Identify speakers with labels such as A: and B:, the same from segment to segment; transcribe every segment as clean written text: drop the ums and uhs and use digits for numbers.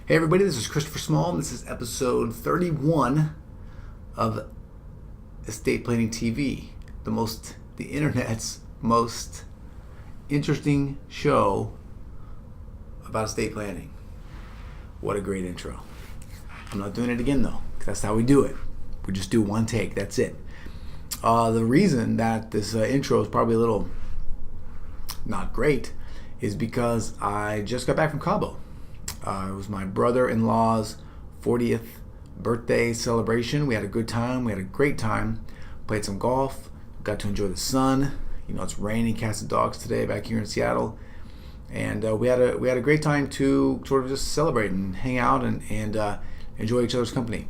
A: Hey everybody, this is Christopher Small, and this is episode 31 of Estate Planning TV, the internet's most interesting show about estate planning. What a great intro. I'm not doing it again though, because that's how we do it. We just do one take, that's it. The reason that this intro is probably a little not great is because I just got back from Cabo. It was my brother-in-law's 40th birthday celebration. We had a good time. We had a great time. Played some golf. Got to enjoy the sun. You know, it's raining cats and dogs today back here in Seattle. And we had a great time to sort of just celebrate and hang out and enjoy each other's company.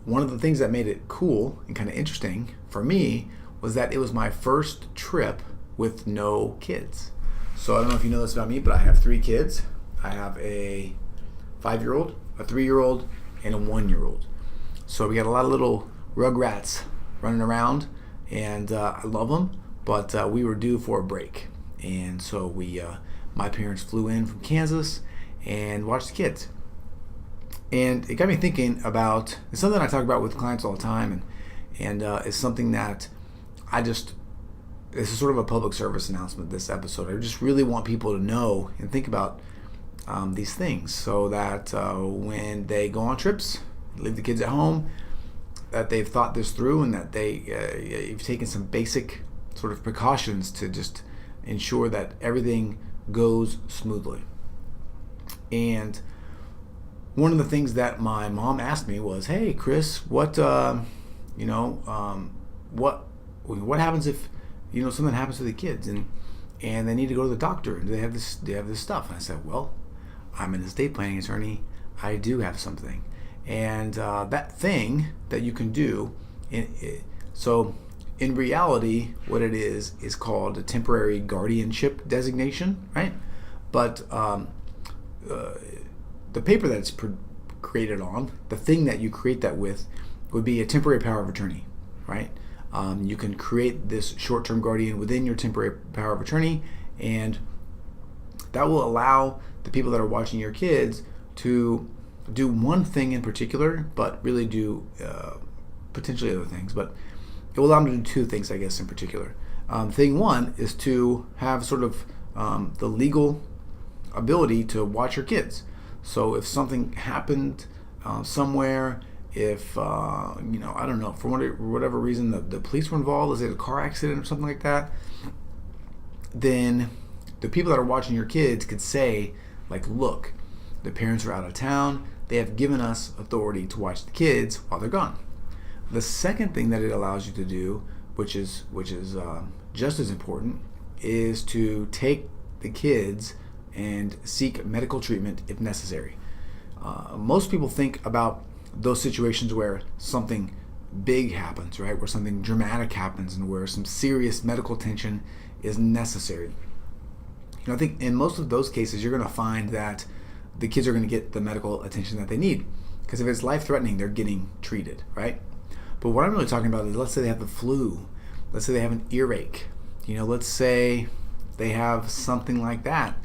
A: One of the things that made it cool and kind of interesting for me was that it was my first trip with no kids. So I don't know if you know this about me, but I have 3 kids. I have a 5-year-old, a 3-year-old, and a 1-year-old. So we got a lot of little rugrats running around, and I love them, but we were due for a break. And so my parents flew in from Kansas and watched the kids. And it got me thinking about, it's something I talk about with clients all the time, and it's something that this is sort of a public service announcement, this episode. I just really want people to know and think about these things so that when they go on trips, leave the kids at home, that they've thought this through and that you've taken some basic sort of precautions to just ensure that everything goes smoothly. And one of the things that my mom asked me was, "Hey, Chris, what happens if something happens to the kids and they need to go to the doctor and they have this stuff?" And I said, "Well, I'm an estate planning attorney. I do have something." And that thing that you can do, so in reality, what it is called a temporary guardianship designation, right? But the paper that it's created on, the thing that you create that with, would be a temporary power of attorney, right? You can create this short-term guardian within your temporary power of attorney, and that will allow the people that are watching your kids to do one thing in particular, but really do potentially other things. But it will allow them to do 2 things, I guess, in particular. Thing 1 is to have sort of the legal ability to watch your kids. So if something happened somewhere, if I don't know, for whatever reason the police were involved, let's say a car accident or something like that, then the people that are watching your kids could say, like, look, the parents are out of town, they have given us authority to watch the kids while they're gone. The second thing that it allows you to do, which is just as important, is to take the kids and seek medical treatment if necessary. Most people think about those situations where something big happens, right? Where something dramatic happens and where some serious medical attention is necessary. I think in most of those cases, you're going to find that the kids are going to get the medical attention that they need. Because if it's life-threatening, they're getting treated, right? But what I'm really talking about is, let's say they have the flu. Let's say they have an earache. Let's say they have something like that,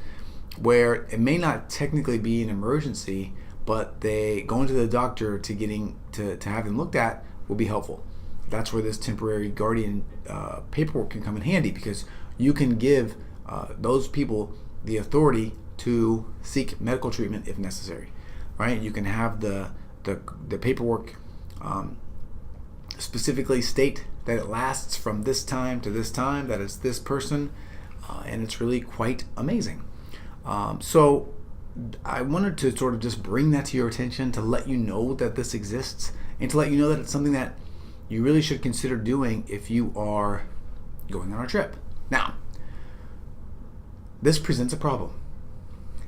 A: where it may not technically be an emergency, but they going to the doctor to have them looked at will be helpful. That's where this temporary guardian paperwork can come in handy, because you can give those people the authority to seek medical treatment if necessary, right? You can have the paperwork specifically state that it lasts from this time to this time, that it's this person, and it's really quite amazing. So I wanted to sort of just bring that to your attention, to let you know that this exists, and to let you know that it's something that you really should consider doing if you are going on a trip. Now, this presents a problem,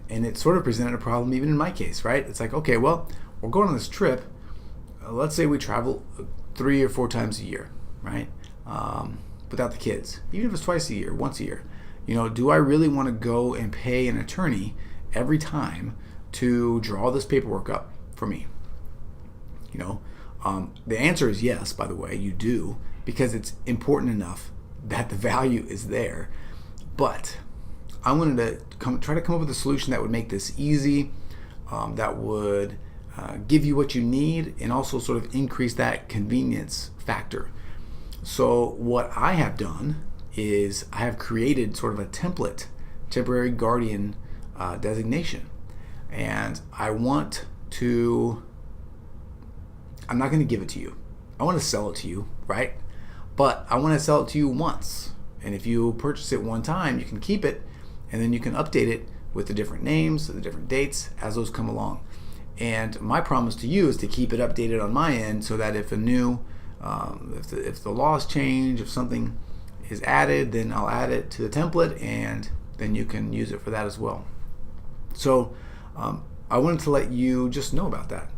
A: and it sort of presented a problem even in my case, right? It's like, okay, well, we're going on this trip. Let's say we travel 3 or 4 times a year, right? Without the kids, even if it's twice a year, once a year. Do I really want to go and pay an attorney every time to draw this paperwork up for me? The answer is yes, by the way, you do, because it's important enough that the value is there. But I wanted to try to come up with a solution that would make this easy, that would give you what you need and also sort of increase that convenience factor. So what I have done is I have created sort of a template, temporary guardian designation. And I'm not going to give it to you. I want to sell it to you, right? But I want to sell it to you once. And if you purchase it one time, you can keep it, and then you can update it with the different names, the different dates as those come along. And my promise to you is to keep it updated on my end so that if if the laws change, if something is added, then I'll add it to the template, and then you can use it for that as well. So I wanted to let you just know about that.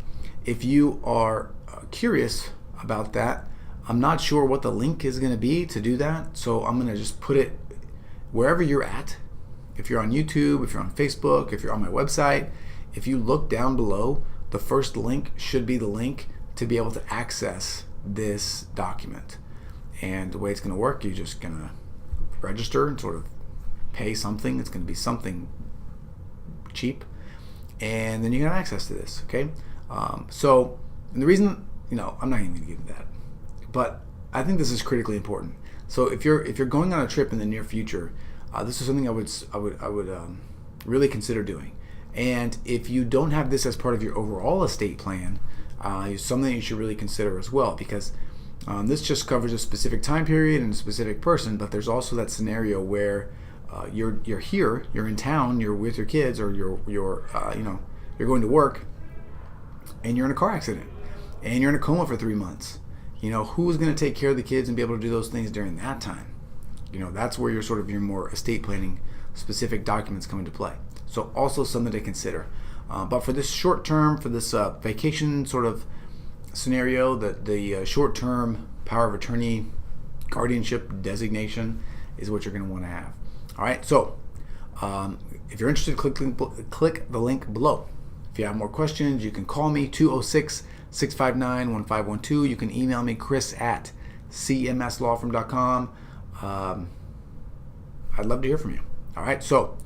A: If you are curious about that, I'm not sure what the link is going to be to do that, so I'm going to just put it wherever you're at. If you're on YouTube, if you're on Facebook, if you're on my website, if you look down below, the first link should be the link to be able to access this document. And the way it's going to work, you're just going to register and sort of pay something. It's going to be something cheap, and then you can have access to this. Okay, so and the reason, I'm not even going to give you that, but I think this is critically important. So if you're going on a trip in the near future, this is something I would really consider doing. And if you don't have this as part of your overall estate plan, it's something you should really consider as well, because this just covers a specific time period and a specific person. But there's also that scenario where you're here, you're in town, you're with your kids, or you're going to work, and you're in a car accident, and you're in a coma for 3 months. Who's going to take care of the kids and be able to do those things during that time? That's where your more estate planning specific documents come into play. So also something to consider. But for this short term, for this vacation sort of scenario, the short term power of attorney guardianship designation is what you're going to want to have. All right. So if you're interested, click the link below. If you have more questions, you can call me 206-659-1512. You can email me chris@cmslawfirm.com. I'd love to hear from you. All right. So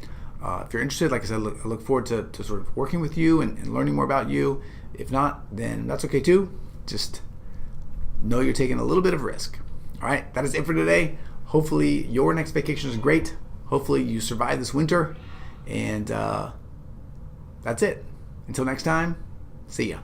A: if you're interested, like I said, I look forward to sort of working with you and learning more about you. If not, then that's okay too. Just know you're taking a little bit of risk. All right. That is it for today. Hopefully your next vacation is great. Hopefully you survive this winter. And that's it. Until next time, see ya.